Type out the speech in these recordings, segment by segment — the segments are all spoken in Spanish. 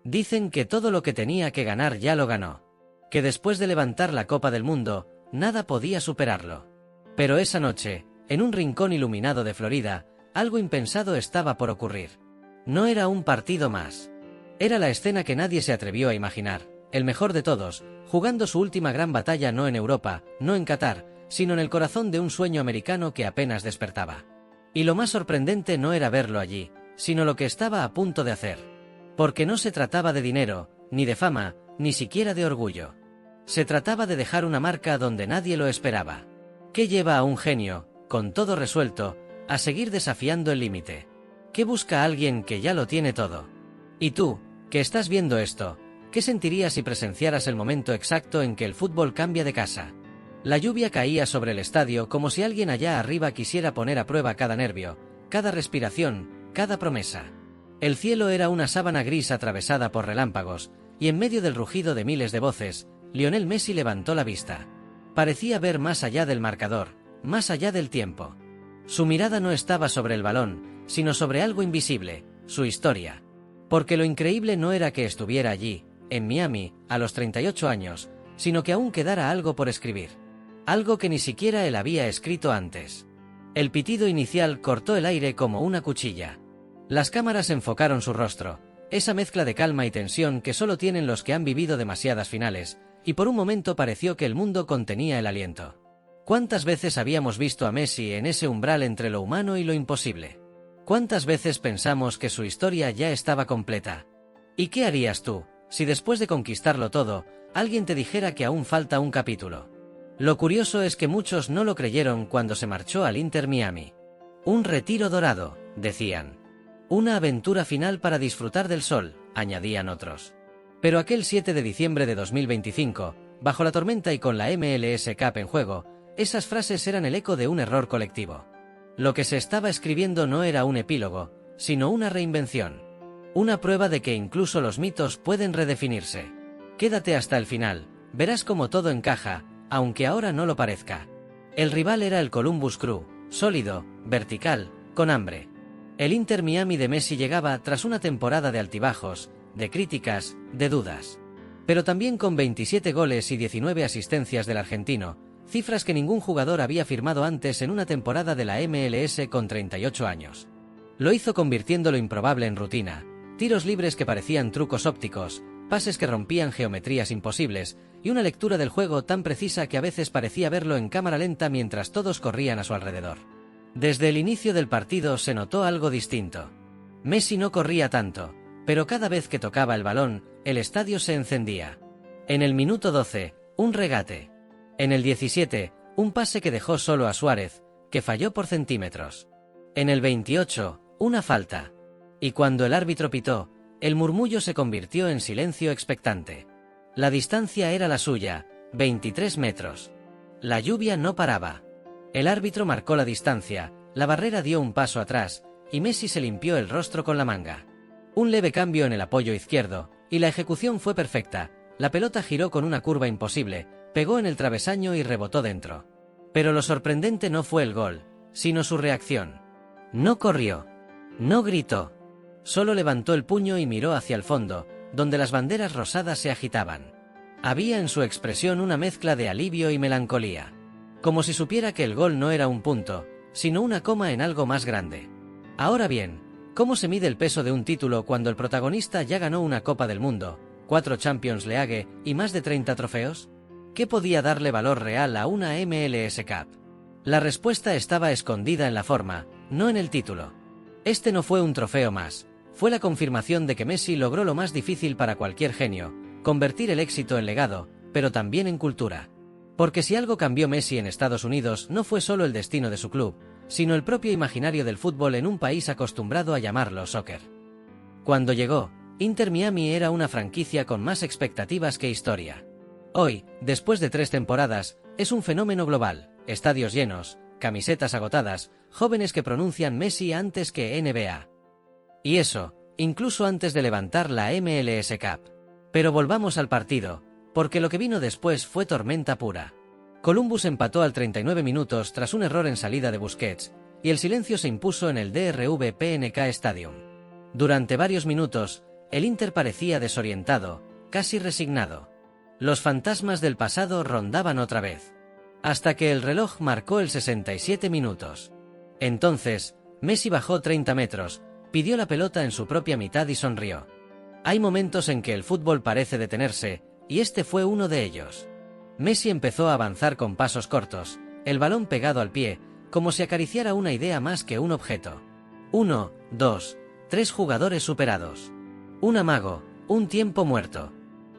Dicen que todo lo que tenía que ganar ya lo ganó. Que después de levantar la Copa del Mundo, nada podía superarlo. Pero esa noche, en un rincón iluminado de Florida, algo impensado estaba por ocurrir. No era un partido más. Era la escena que nadie se atrevió a imaginar, el mejor de todos, jugando su última gran batalla no en Europa, no en Qatar, sino en el corazón de un sueño americano que apenas despertaba. Y lo más sorprendente no era verlo allí, sino lo que estaba a punto de hacer. Porque no se trataba de dinero, ni de fama, ni siquiera de orgullo. Se trataba de dejar una marca donde nadie lo esperaba. ¿Qué lleva a un genio, con todo resuelto, a seguir desafiando el límite? ¿Qué busca alguien que ya lo tiene todo? Y tú, que estás viendo esto, ¿qué sentirías si presenciaras el momento exacto en que el fútbol cambia de casa? La lluvia caía sobre el estadio como si alguien allá arriba quisiera poner a prueba cada nervio, cada respiración, cada promesa. El cielo era una sábana gris atravesada por relámpagos, y en medio del rugido de miles de voces, Lionel Messi levantó la vista. Parecía ver más allá del marcador, más allá del tiempo. Su mirada no estaba sobre el balón, sino sobre algo invisible, su historia. Porque lo increíble no era que estuviera allí, en Miami, a los 38 años, sino que aún quedara algo por escribir. Algo que ni siquiera él había escrito antes. El pitido inicial cortó el aire como una cuchilla. Las cámaras enfocaron su rostro, esa mezcla de calma y tensión que solo tienen los que han vivido demasiadas finales, y por un momento pareció que el mundo contenía el aliento. ¿Cuántas veces habíamos visto a Messi en ese umbral entre lo humano y lo imposible? ¿Cuántas veces pensamos que su historia ya estaba completa? ¿Y qué harías tú, si después de conquistarlo todo, alguien te dijera que aún falta un capítulo? Lo curioso es que muchos no lo creyeron cuando se marchó al Inter Miami. Un retiro dorado, decían. Una aventura final para disfrutar del sol, añadían otros. Pero aquel 7 de diciembre de 2025, bajo la tormenta y con la MLS Cup en juego, esas frases eran el eco de un error colectivo. Lo que se estaba escribiendo no era un epílogo, sino una reinvención. Una prueba de que incluso los mitos pueden redefinirse. Quédate hasta el final, verás cómo todo encaja, aunque ahora no lo parezca. El rival era el Columbus Crew, sólido, vertical, con hambre. El Inter Miami de Messi llegaba tras una temporada de altibajos, de críticas, de dudas. Pero también con 27 goles y 19 asistencias del argentino, cifras que ningún jugador había firmado antes en una temporada de la MLS con 38 años. Lo hizo convirtiendo lo improbable en rutina, tiros libres que parecían trucos ópticos, pases que rompían geometrías imposibles, y una lectura del juego tan precisa que a veces parecía verlo en cámara lenta mientras todos corrían a su alrededor. Desde el inicio del partido se notó algo distinto. Messi no corría tanto, pero cada vez que tocaba el balón, el estadio se encendía. En el minuto 12, un regate. En el 17, un pase que dejó solo a Suárez, que falló por centímetros. En el 28, una falta. Y cuando el árbitro pitó, el murmullo se convirtió en silencio expectante. La distancia era la suya, 23 metros. La lluvia no paraba. El árbitro marcó la distancia, la barrera dio un paso atrás, y Messi se limpió el rostro con la manga. Un leve cambio en el apoyo izquierdo, y la ejecución fue perfecta. La pelota giró con una curva imposible, pegó en el travesaño y rebotó dentro. Pero lo sorprendente no fue el gol, sino su reacción. No corrió. No gritó. Solo levantó el puño y miró hacia el fondo, donde las banderas rosadas se agitaban. Había en su expresión una mezcla de alivio y melancolía. Como si supiera que el gol no era un punto, sino una coma en algo más grande. Ahora bien, ¿cómo se mide el peso de un título cuando el protagonista ya ganó una Copa del Mundo, 4 Champions League y más de 30 trofeos? ¿Qué podía darle valor real a una MLS Cup? La respuesta estaba escondida en la forma, no en el título. Este no fue un trofeo más, fue la confirmación de que Messi logró lo más difícil para cualquier genio, convertir el éxito en legado, pero también en cultura. Porque si algo cambió Messi en Estados Unidos no fue solo el destino de su club, sino el propio imaginario del fútbol en un país acostumbrado a llamarlo soccer. Cuando llegó, Inter Miami era una franquicia con más expectativas que historia. Hoy, después de 3 temporadas, es un fenómeno global, estadios llenos, camisetas agotadas, jóvenes que pronuncian Messi antes que NBA. Y eso, incluso antes de levantar la MLS Cup. Pero volvamos al partido, porque lo que vino después fue tormenta pura. Columbus empató al 39 minutos tras un error en salida de Busquets, y el silencio se impuso en el DRV PNK Stadium. Durante varios minutos, el Inter parecía desorientado, casi resignado. Los fantasmas del pasado rondaban otra vez. Hasta que el reloj marcó el 67 minutos. Entonces, Messi bajó 30 metros, pidió la pelota en su propia mitad y sonrió. Hay momentos en que el fútbol parece detenerse, y este fue uno de ellos. Messi empezó a avanzar con pasos cortos, el balón pegado al pie, como si acariciara una idea más que un objeto. 1, 2, 3 jugadores superados. Un amago, un tiempo muerto.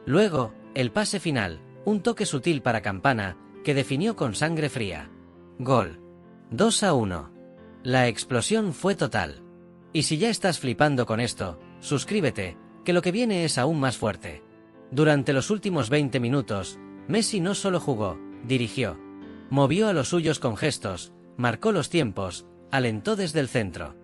Luego, el pase final, un toque sutil para Campana, que definió con sangre fría. Gol. 2-1. La explosión fue total. Y si ya estás flipando con esto, suscríbete, que lo que viene es aún más fuerte. Durante los últimos 20 minutos, Messi no solo jugó, dirigió. Movió a los suyos con gestos, marcó los tiempos, alentó desde el centro.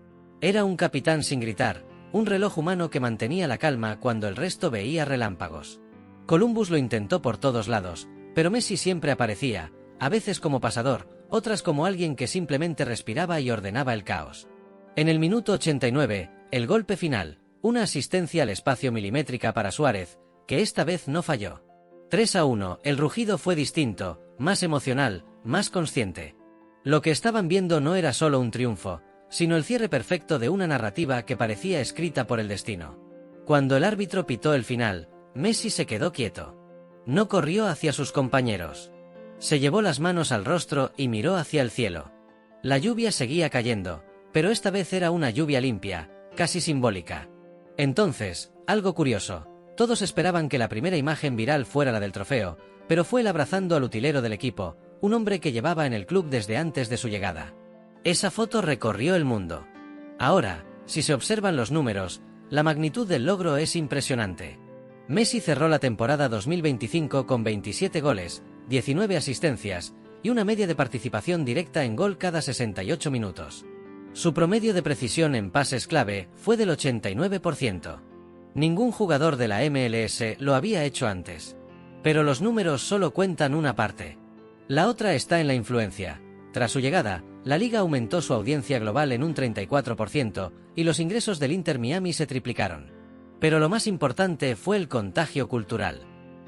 Era un capitán sin gritar, un reloj humano que mantenía la calma cuando el resto veía relámpagos. Columbus lo intentó por todos lados, pero Messi siempre aparecía, a veces como pasador, otras como alguien que simplemente respiraba y ordenaba el caos. En el minuto 89, el golpe final, una asistencia al espacio milimétrica para Suárez, que esta vez no falló. 3-1, el rugido fue distinto, más emocional, más consciente. Lo que estaban viendo no era solo un triunfo, sino el cierre perfecto de una narrativa que parecía escrita por el destino. Cuando el árbitro pitó el final, Messi se quedó quieto. No corrió hacia sus compañeros. Se llevó las manos al rostro y miró hacia el cielo. La lluvia seguía cayendo, pero esta vez era una lluvia limpia, casi simbólica. Entonces, algo curioso, todos esperaban que la primera imagen viral fuera la del trofeo, pero fue él abrazando al utilero del equipo, un hombre que llevaba en el club desde antes de su llegada. Esa foto recorrió el mundo. Ahora, si se observan los números, la magnitud del logro es impresionante. Messi cerró la temporada 2025 con 27 goles, 19 asistencias, y una media de participación directa en gol cada 68 minutos. Su promedio de precisión en pases clave fue del 89%. Ningún jugador de la MLS lo había hecho antes. Pero los números solo cuentan una parte. La otra está en la influencia. Tras su llegada, la liga aumentó su audiencia global en un 34%, y los ingresos del Inter Miami se triplicaron. Pero lo más importante fue el contagio cultural.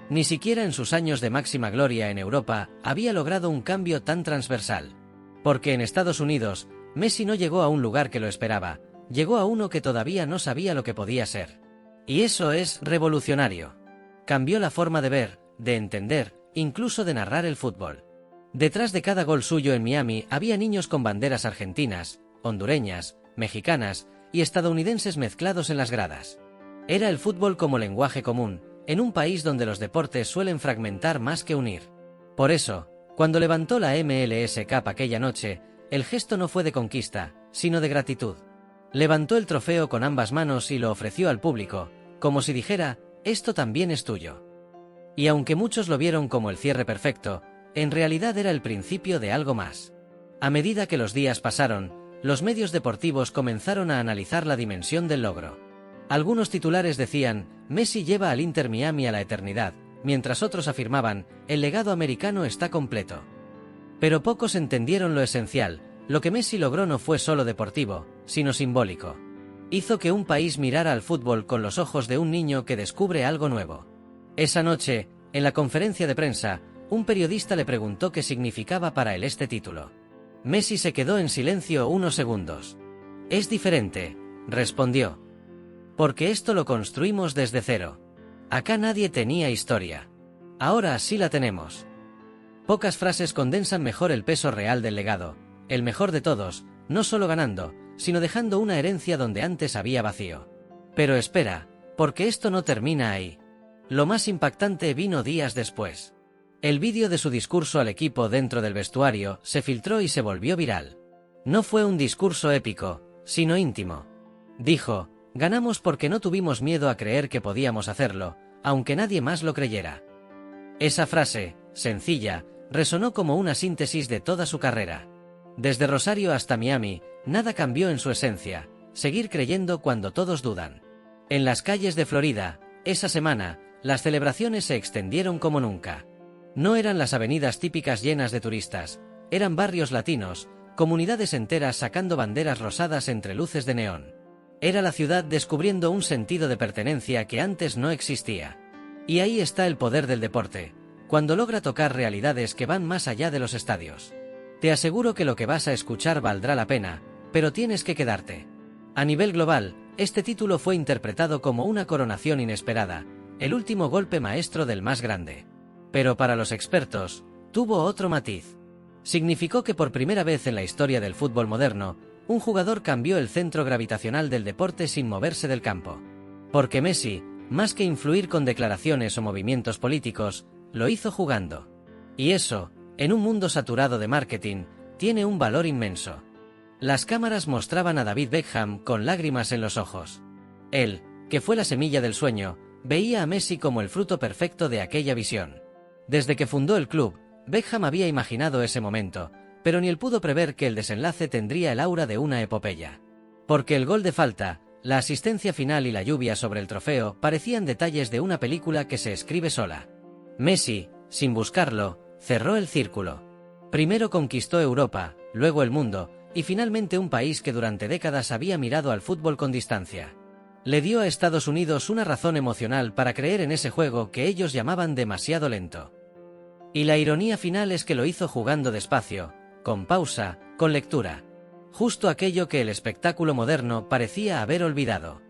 Ni siquiera en sus años de máxima gloria en Europa había logrado un cambio tan transversal. Porque en Estados Unidos, Messi no llegó a un lugar que lo esperaba, llegó a uno que todavía no sabía lo que podía ser. Y eso es revolucionario. Cambió la forma de ver, de entender, incluso de narrar el fútbol. Detrás de cada gol suyo en Miami había niños con banderas argentinas, hondureñas, mexicanas y estadounidenses mezclados en las gradas. Era el fútbol como lenguaje común, en un país donde los deportes suelen fragmentar más que unir. Por eso, cuando levantó la MLS Cup aquella noche, el gesto no fue de conquista, sino de gratitud. Levantó el trofeo con ambas manos y lo ofreció al público, como si dijera, esto también es tuyo. Y aunque muchos lo vieron como el cierre perfecto, en realidad era el principio de algo más. A medida que los días pasaron, los medios deportivos comenzaron a analizar la dimensión del logro. Algunos titulares decían, Messi lleva al Inter Miami a la eternidad, mientras otros afirmaban, el legado americano está completo. Pero pocos entendieron lo esencial, lo que Messi logró no fue solo deportivo, sino simbólico. Hizo que un país mirara al fútbol con los ojos de un niño que descubre algo nuevo. Esa noche, en la conferencia de prensa, un periodista le preguntó qué significaba para él este título. Messi se quedó en silencio unos segundos. Es diferente, respondió. Porque esto lo construimos desde cero. Acá nadie tenía historia. Ahora sí la tenemos. Pocas frases condensan mejor el peso real del legado, el mejor de todos, no solo ganando, sino dejando una herencia donde antes había vacío. Pero espera, porque esto no termina ahí. Lo más impactante vino días después. El vídeo de su discurso al equipo dentro del vestuario se filtró y se volvió viral. No fue un discurso épico, sino íntimo. Dijo, ganamos porque no tuvimos miedo a creer que podíamos hacerlo, aunque nadie más lo creyera. Esa frase, sencilla, resonó como una síntesis de toda su carrera. Desde Rosario hasta Miami, nada cambió en su esencia, seguir creyendo cuando todos dudan. En las calles de Florida, esa semana, las celebraciones se extendieron como nunca. No eran las avenidas típicas llenas de turistas, eran barrios latinos, comunidades enteras sacando banderas rosadas entre luces de neón. Era la ciudad descubriendo un sentido de pertenencia que antes no existía. Y ahí está el poder del deporte, cuando logra tocar realidades que van más allá de los estadios. Te aseguro que lo que vas a escuchar valdrá la pena, pero tienes que quedarte. A nivel global, este título fue interpretado como una coronación inesperada, el último golpe maestro del más grande. Pero para los expertos, tuvo otro matiz. Significó que por primera vez en la historia del fútbol moderno, un jugador cambió el centro gravitacional del deporte sin moverse del campo. Porque Messi, más que influir con declaraciones o movimientos políticos, lo hizo jugando. Y eso, en un mundo saturado de marketing, tiene un valor inmenso. Las cámaras mostraban a David Beckham con lágrimas en los ojos. Él, que fue la semilla del sueño, veía a Messi como el fruto perfecto de aquella visión. Desde que fundó el club, Beckham había imaginado ese momento, pero ni él pudo prever que el desenlace tendría el aura de una epopeya. Porque el gol de falta, la asistencia final y la lluvia sobre el trofeo parecían detalles de una película que se escribe sola. Messi, sin buscarlo, cerró el círculo. Primero conquistó Europa, luego el mundo, y finalmente un país que durante décadas había mirado al fútbol con distancia. Le dio a Estados Unidos una razón emocional para creer en ese juego que ellos llamaban demasiado lento. Y la ironía final es que lo hizo jugando despacio, con pausa, con lectura. Justo aquello que el espectáculo moderno parecía haber olvidado.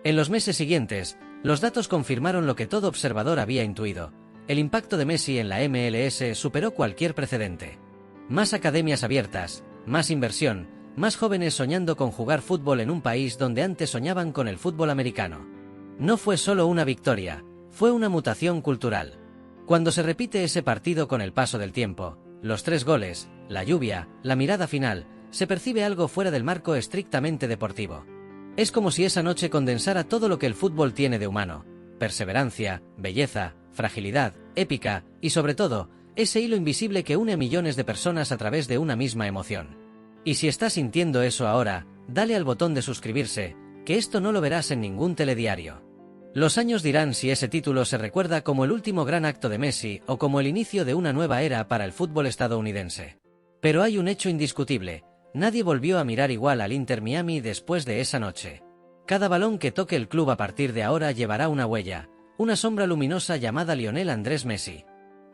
En los meses siguientes, los datos confirmaron lo que todo observador había intuido. El impacto de Messi en la MLS superó cualquier precedente. Más academias abiertas, más inversión, más jóvenes soñando con jugar fútbol en un país donde antes soñaban con el fútbol americano. No fue solo una victoria, fue una mutación cultural. Cuando se repite ese partido con el paso del tiempo, los 3 goles, la lluvia, la mirada final, se percibe algo fuera del marco estrictamente deportivo. Es como si esa noche condensara todo lo que el fútbol tiene de humano: perseverancia, belleza, fragilidad, épica, y sobre todo, ese hilo invisible que une a millones de personas a través de una misma emoción. Y si estás sintiendo eso ahora, dale al botón de suscribirse, que esto no lo verás en ningún telediario. Los años dirán si ese título se recuerda como el último gran acto de Messi o como el inicio de una nueva era para el fútbol estadounidense. Pero hay un hecho indiscutible: nadie volvió a mirar igual al Inter Miami después de esa noche. Cada balón que toque el club a partir de ahora llevará una huella, una sombra luminosa llamada Lionel Andrés Messi.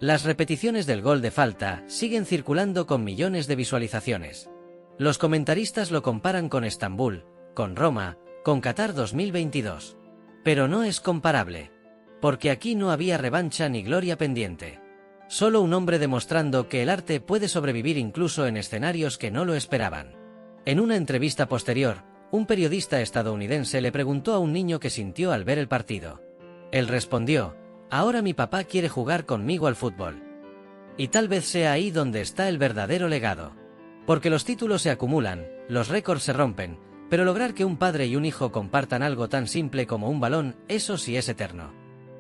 Las repeticiones del gol de falta siguen circulando con millones de visualizaciones. Los comentaristas lo comparan con Estambul, con Roma, con Qatar 2022. Pero no es comparable. Porque aquí no había revancha ni gloria pendiente. Solo un hombre demostrando que el arte puede sobrevivir incluso en escenarios que no lo esperaban. En una entrevista posterior, un periodista estadounidense le preguntó a un niño qué sintió al ver el partido. Él respondió: ahora mi papá quiere jugar conmigo al fútbol. Y tal vez sea ahí donde está el verdadero legado. Porque los títulos se acumulan, los récords se rompen, pero lograr que un padre y un hijo compartan algo tan simple como un balón, eso sí es eterno.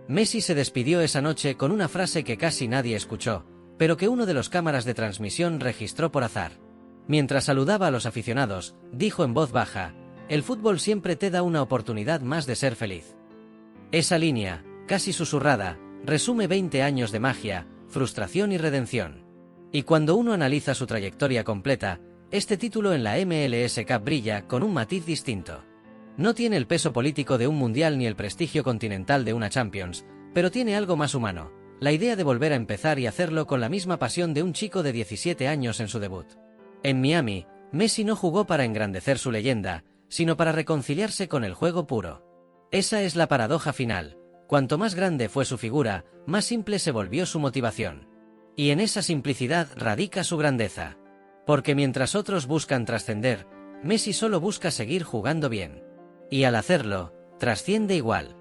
Messi se despidió esa noche con una frase que casi nadie escuchó, pero que uno de los cámaras de transmisión registró por azar. Mientras saludaba a los aficionados, dijo en voz baja: el fútbol siempre te da una oportunidad más de ser feliz. Esa línea, casi susurrada, resume 20 años de magia, frustración y redención. Y cuando uno analiza su trayectoria completa, este título en la MLS Cup brilla con un matiz distinto. No tiene el peso político de un mundial ni el prestigio continental de una Champions, pero tiene algo más humano: la idea de volver a empezar y hacerlo con la misma pasión de un chico de 17 años en su debut. En Miami, Messi no jugó para engrandecer su leyenda, sino para reconciliarse con el juego puro. Esa es la paradoja final: cuanto más grande fue su figura, más simple se volvió su motivación. Y en esa simplicidad radica su grandeza. Porque mientras otros buscan trascender, Messi solo busca seguir jugando bien. Y al hacerlo, trasciende igual.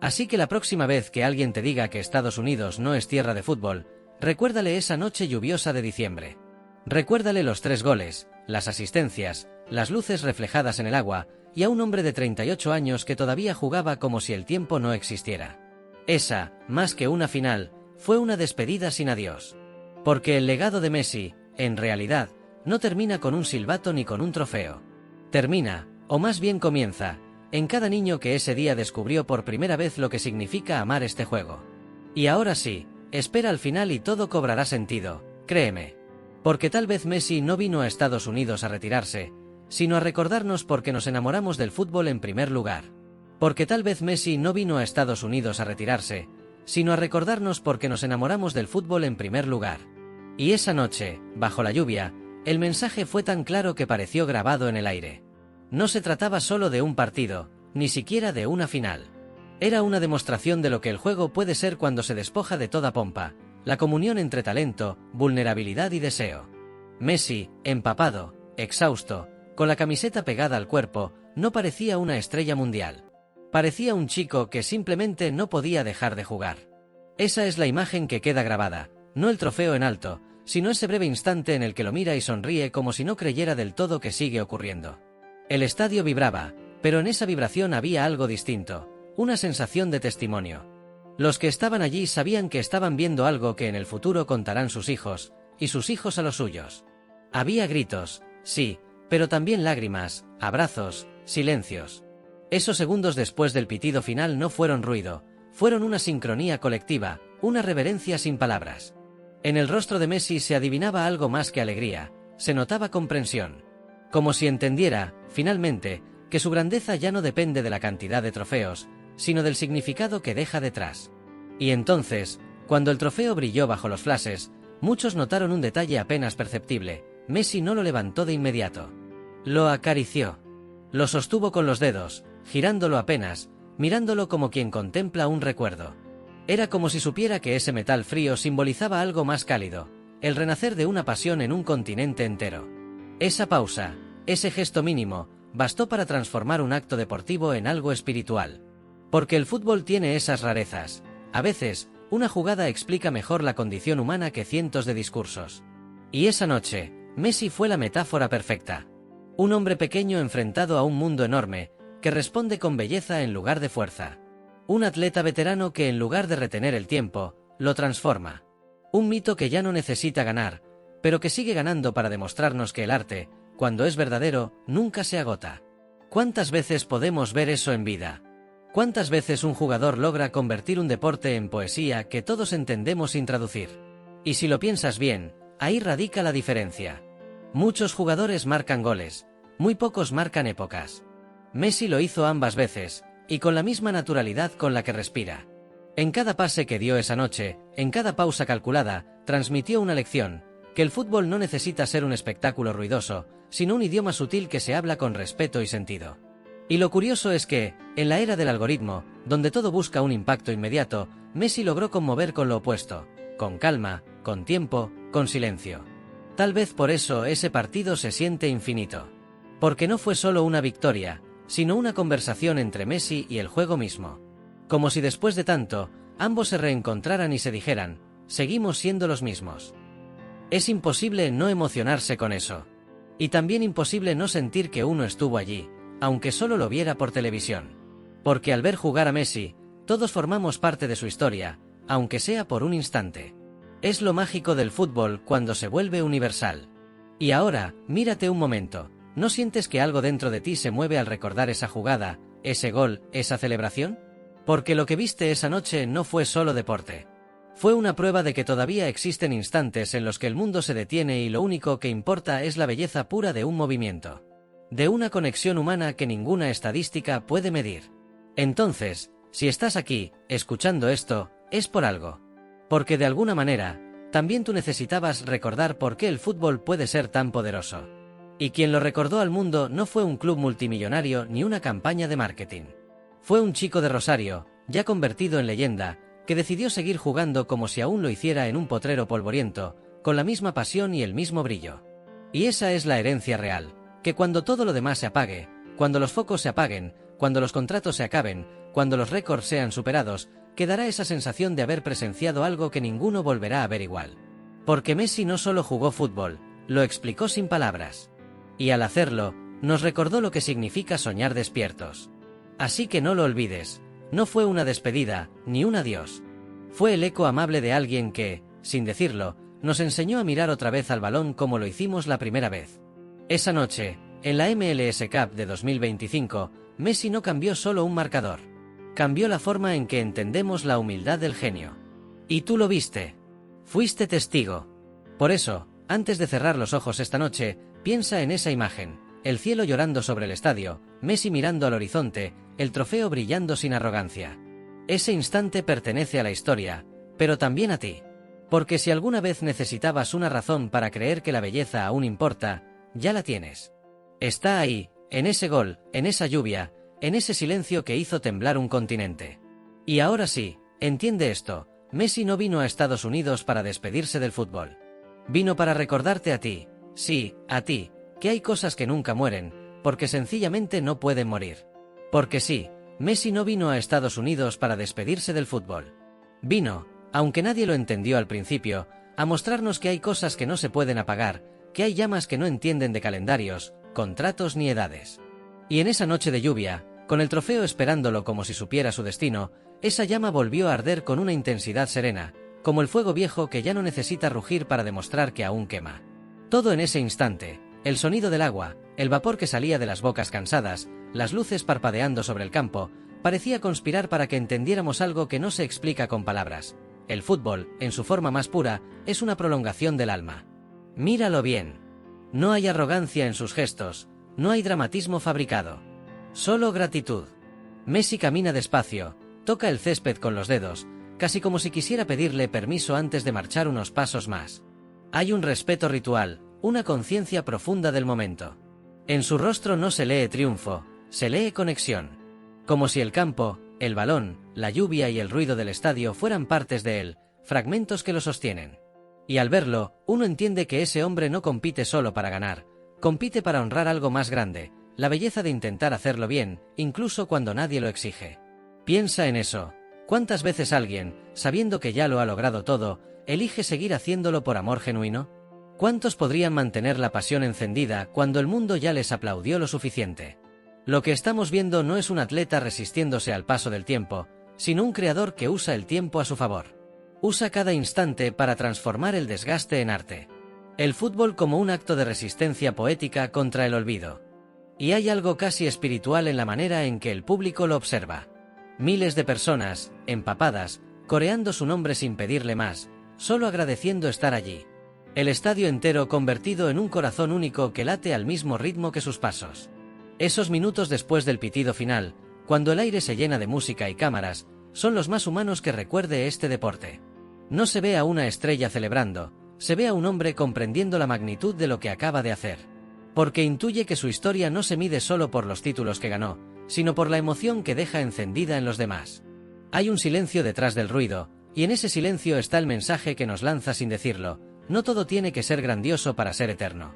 Así que la próxima vez que alguien te diga que Estados Unidos no es tierra de fútbol, recuérdale esa noche lluviosa de diciembre. Recuérdale los 3 goles, las asistencias, las luces reflejadas en el agua, y a un hombre de 38 años que todavía jugaba como si el tiempo no existiera. Esa, más que una final, fue una despedida sin adiós. Porque el legado de Messi, en realidad, no termina con un silbato ni con un trofeo. Termina, o más bien comienza, en cada niño que ese día descubrió por primera vez lo que significa amar este juego. Y ahora sí, espera al final y todo cobrará sentido, créeme. Porque tal vez Messi no vino a Estados Unidos a retirarse, sino a recordarnos por qué nos enamoramos del fútbol en primer lugar. Porque tal vez Messi no vino a Estados Unidos a retirarse, sino a recordarnos por qué nos enamoramos del fútbol en primer lugar. Y esa noche, bajo la lluvia, el mensaje fue tan claro que pareció grabado en el aire. No se trataba solo de un partido, ni siquiera de una final. Era una demostración de lo que el juego puede ser cuando se despoja de toda pompa, la comunión entre talento, vulnerabilidad y deseo. Messi, empapado, exhausto, con la camiseta pegada al cuerpo, no parecía una estrella mundial. Parecía un chico que simplemente no podía dejar de jugar. Esa es la imagen que queda grabada, no el trofeo en alto, sino ese breve instante en el que lo mira y sonríe como si no creyera del todo que sigue ocurriendo. El estadio vibraba, pero en esa vibración había algo distinto, una sensación de testimonio. Los que estaban allí sabían que estaban viendo algo que en el futuro contarán sus hijos, y sus hijos a los suyos. Había gritos, sí, pero también lágrimas, abrazos, silencios. Esos segundos después del pitido final no fueron ruido, fueron una sincronía colectiva, una reverencia sin palabras. En el rostro de Messi se adivinaba algo más que alegría, se notaba comprensión. Como si entendiera, finalmente, que su grandeza ya no depende de la cantidad de trofeos, sino del significado que deja detrás. Y entonces, cuando el trofeo brilló bajo los flashes, muchos notaron un detalle apenas perceptible: Messi no lo levantó de inmediato. Lo acarició. Lo sostuvo con los dedos, girándolo apenas, mirándolo como quien contempla un recuerdo. Era como si supiera que ese metal frío simbolizaba algo más cálido, el renacer de una pasión en un continente entero. Esa pausa, ese gesto mínimo, bastó para transformar un acto deportivo en algo espiritual. Porque el fútbol tiene esas rarezas. A veces, una jugada explica mejor la condición humana que cientos de discursos. Y esa noche, Messi fue la metáfora perfecta. Un hombre pequeño enfrentado a un mundo enorme, que responde con belleza en lugar de fuerza. Un atleta veterano que en lugar de retener el tiempo, lo transforma. Un mito que ya no necesita ganar, pero que sigue ganando para demostrarnos que el arte, cuando es verdadero, nunca se agota. ¿Cuántas veces podemos ver eso en vida? ¿Cuántas veces un jugador logra convertir un deporte en poesía que todos entendemos sin traducir? Y si lo piensas bien, ahí radica la diferencia. Muchos jugadores marcan goles, muy pocos marcan épocas. Messi lo hizo ambas veces, y con la misma naturalidad con la que respira. En cada pase que dio esa noche, en cada pausa calculada, transmitió una lección: que el fútbol no necesita ser un espectáculo ruidoso, sino un idioma sutil que se habla con respeto y sentido. Y lo curioso es que, en la era del algoritmo, donde todo busca un impacto inmediato, Messi logró conmover con lo opuesto, con calma, con tiempo, con silencio. Tal vez por eso ese partido se siente infinito. Porque no fue solo una victoria, sino una conversación entre Messi y el juego mismo. Como si después de tanto, ambos se reencontraran y se dijeran: seguimos siendo los mismos. Es imposible no emocionarse con eso. Y también imposible no sentir que uno estuvo allí, aunque solo lo viera por televisión. Porque al ver jugar a Messi, todos formamos parte de su historia, aunque sea por un instante. Es lo mágico del fútbol cuando se vuelve universal. Y ahora, mírate un momento, ¿no sientes que algo dentro de ti se mueve al recordar esa jugada, ese gol, esa celebración? Porque lo que viste esa noche no fue solo deporte. Fue una prueba de que todavía existen instantes en los que el mundo se detiene y lo único que importa es la belleza pura de un movimiento. De una conexión humana que ninguna estadística puede medir. Entonces, si estás aquí, escuchando esto, es por algo. Porque de alguna manera, también tú necesitabas recordar por qué el fútbol puede ser tan poderoso. Y quien lo recordó al mundo no fue un club multimillonario ni una campaña de marketing. Fue un chico de Rosario, ya convertido en leyenda, que decidió seguir jugando como si aún lo hiciera en un potrero polvoriento, con la misma pasión y el mismo brillo. Y esa es la herencia real, que cuando todo lo demás se apague, cuando los focos se apaguen, cuando los contratos se acaben, cuando los récords sean superados, quedará esa sensación de haber presenciado algo que ninguno volverá a ver igual. Porque Messi no solo jugó fútbol, lo explicó sin palabras. Y al hacerlo, nos recordó lo que significa soñar despiertos. Así que no lo olvides, no fue una despedida, ni un adiós. Fue el eco amable de alguien que, sin decirlo, nos enseñó a mirar otra vez al balón como lo hicimos la primera vez. Esa noche, en la MLS Cup de 2025, Messi no cambió solo un marcador. Cambió la forma en que entendemos la humildad del genio. Y tú lo viste. Fuiste testigo. Por eso, antes de cerrar los ojos esta noche, piensa en esa imagen, el cielo llorando sobre el estadio, Messi mirando al horizonte, el trofeo brillando sin arrogancia. Ese instante pertenece a la historia, pero también a ti. Porque si alguna vez necesitabas una razón para creer que la belleza aún importa, ya la tienes. Está ahí, en ese gol, en esa lluvia, en ese silencio que hizo temblar un continente. Y ahora sí, entiende esto, Messi no vino a Estados Unidos para despedirse del fútbol. Vino para recordarte a ti, sí, a ti, que hay cosas que nunca mueren, porque sencillamente no pueden morir. Porque sí, Messi no vino a Estados Unidos para despedirse del fútbol. Vino, aunque nadie lo entendió al principio, a mostrarnos que hay cosas que no se pueden apagar, que hay llamas que no entienden de calendarios, contratos ni edades. Y en esa noche de lluvia, con el trofeo esperándolo como si supiera su destino, esa llama volvió a arder con una intensidad serena, como el fuego viejo que ya no necesita rugir para demostrar que aún quema. Todo en ese instante, el sonido del agua, el vapor que salía de las bocas cansadas, las luces parpadeando sobre el campo, parecía conspirar para que entendiéramos algo que no se explica con palabras. El fútbol, en su forma más pura, es una prolongación del alma. Míralo bien. No hay arrogancia en sus gestos, no hay dramatismo fabricado. Solo gratitud. Messi camina despacio, toca el césped con los dedos, casi como si quisiera pedirle permiso antes de marchar unos pasos más. Hay un respeto ritual, una conciencia profunda del momento. En su rostro no se lee triunfo, se lee conexión. Como si el campo, el balón, la lluvia y el ruido del estadio fueran partes de él, fragmentos que lo sostienen. Y al verlo, uno entiende que ese hombre no compite solo para ganar, compite para honrar algo más grande, la belleza de intentar hacerlo bien, incluso cuando nadie lo exige. Piensa en eso. ¿Cuántas veces alguien, sabiendo que ya lo ha logrado todo, elige seguir haciéndolo por amor genuino? ¿Cuántos podrían mantener la pasión encendida cuando el mundo ya les aplaudió lo suficiente? Lo que estamos viendo no es un atleta resistiéndose al paso del tiempo, sino un creador que usa el tiempo a su favor. Usa cada instante para transformar el desgaste en arte. El fútbol como un acto de resistencia poética contra el olvido. Y hay algo casi espiritual en la manera en que el público lo observa. Miles de personas, empapadas, coreando su nombre sin pedirle más, solo agradeciendo estar allí. El estadio entero convertido en un corazón único que late al mismo ritmo que sus pasos. Esos minutos después del pitido final, cuando el aire se llena de música y cámaras, son los más humanos que recuerde este deporte. No se ve a una estrella celebrando, se ve a un hombre comprendiendo la magnitud de lo que acaba de hacer. Porque intuye que su historia no se mide solo por los títulos que ganó, sino por la emoción que deja encendida en los demás. Hay un silencio detrás del ruido, y en ese silencio está el mensaje que nos lanza sin decirlo: no todo tiene que ser grandioso para ser eterno.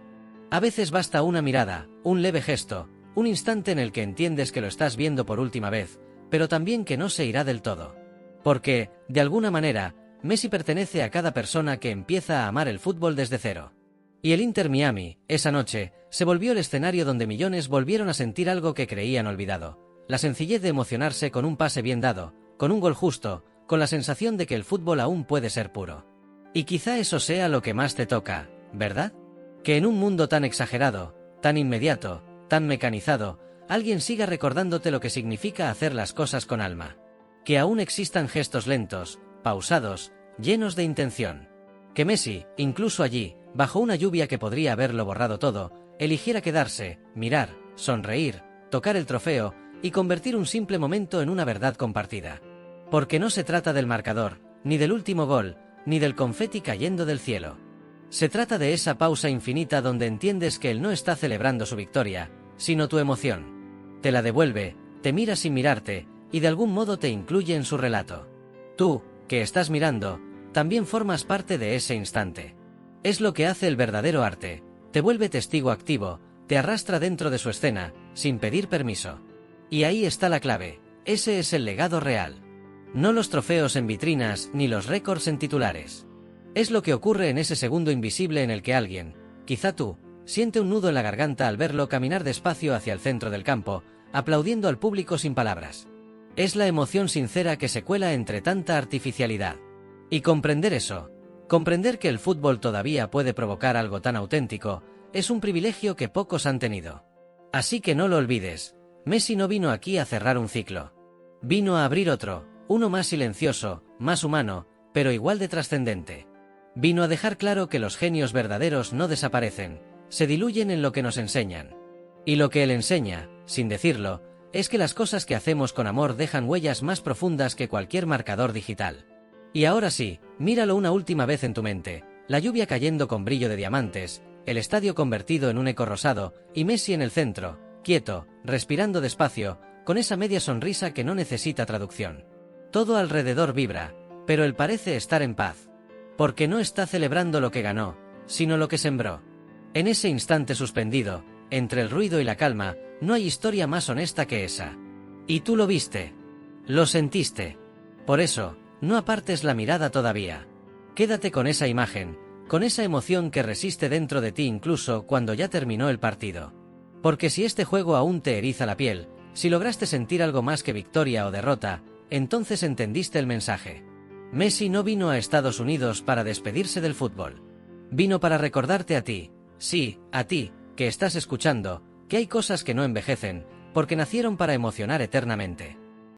A veces basta una mirada, un leve gesto, un instante en el que entiendes que lo estás viendo por última vez, pero también que no se irá del todo. Porque, de alguna manera, Messi pertenece a cada persona que empieza a amar el fútbol desde cero. Y el Inter Miami, esa noche, se volvió el escenario donde millones volvieron a sentir algo que creían olvidado. La sencillez de emocionarse con un pase bien dado, con un gol justo, con la sensación de que el fútbol aún puede ser puro. Y quizá eso sea lo que más te toca, ¿verdad? Que en un mundo tan exagerado, tan inmediato, tan mecanizado, alguien siga recordándote lo que significa hacer las cosas con alma. Que aún existan gestos lentos, pausados, llenos de intención. Que Messi, incluso allí, bajo una lluvia que podría haberlo borrado todo, eligiera quedarse, mirar, sonreír, tocar el trofeo y convertir un simple momento en una verdad compartida. Porque no se trata del marcador, ni del último gol, ni del confeti cayendo del cielo. Se trata de esa pausa infinita donde entiendes que él no está celebrando su victoria, sino tu emoción. Te la devuelve, te mira sin mirarte, y de algún modo te incluye en su relato. Tú, que estás mirando, también formas parte de ese instante. Es lo que hace el verdadero arte, te vuelve testigo activo, te arrastra dentro de su escena, sin pedir permiso. Y ahí está la clave, ese es el legado real. No los trofeos en vitrinas ni los récords en titulares. Es lo que ocurre en ese segundo invisible en el que alguien, quizá tú, siente un nudo en la garganta al verlo caminar despacio hacia el centro del campo, aplaudiendo al público sin palabras. Es la emoción sincera que se cuela entre tanta artificialidad. Y comprender eso, comprender que el fútbol todavía puede provocar algo tan auténtico, es un privilegio que pocos han tenido. Así que no lo olvides, Messi no vino aquí a cerrar un ciclo. Vino a abrir otro, uno más silencioso, más humano, pero igual de trascendente. Vino a dejar claro que los genios verdaderos no desaparecen, se diluyen en lo que nos enseñan. Y lo que él enseña, sin decirlo, es que las cosas que hacemos con amor dejan huellas más profundas que cualquier marcador digital. Y ahora sí, míralo una última vez en tu mente, la lluvia cayendo con brillo de diamantes, el estadio convertido en un eco rosado, y Messi en el centro, quieto, respirando despacio, con esa media sonrisa que no necesita traducción. Todo alrededor vibra, pero él parece estar en paz. Porque no está celebrando lo que ganó, sino lo que sembró. En ese instante suspendido, entre el ruido y la calma, no hay historia más honesta que esa. Y tú lo viste. Lo sentiste. Por eso, no apartes la mirada todavía. Quédate con esa imagen, con esa emoción que resiste dentro de ti incluso cuando ya terminó el partido. Porque si este juego aún te eriza la piel, si lograste sentir algo más que victoria o derrota, entonces entendiste el mensaje. Messi no vino a Estados Unidos para despedirse del fútbol. Vino para recordarte a ti, sí, a ti, que estás escuchando, que hay cosas que no envejecen, porque nacieron para emocionar eternamente.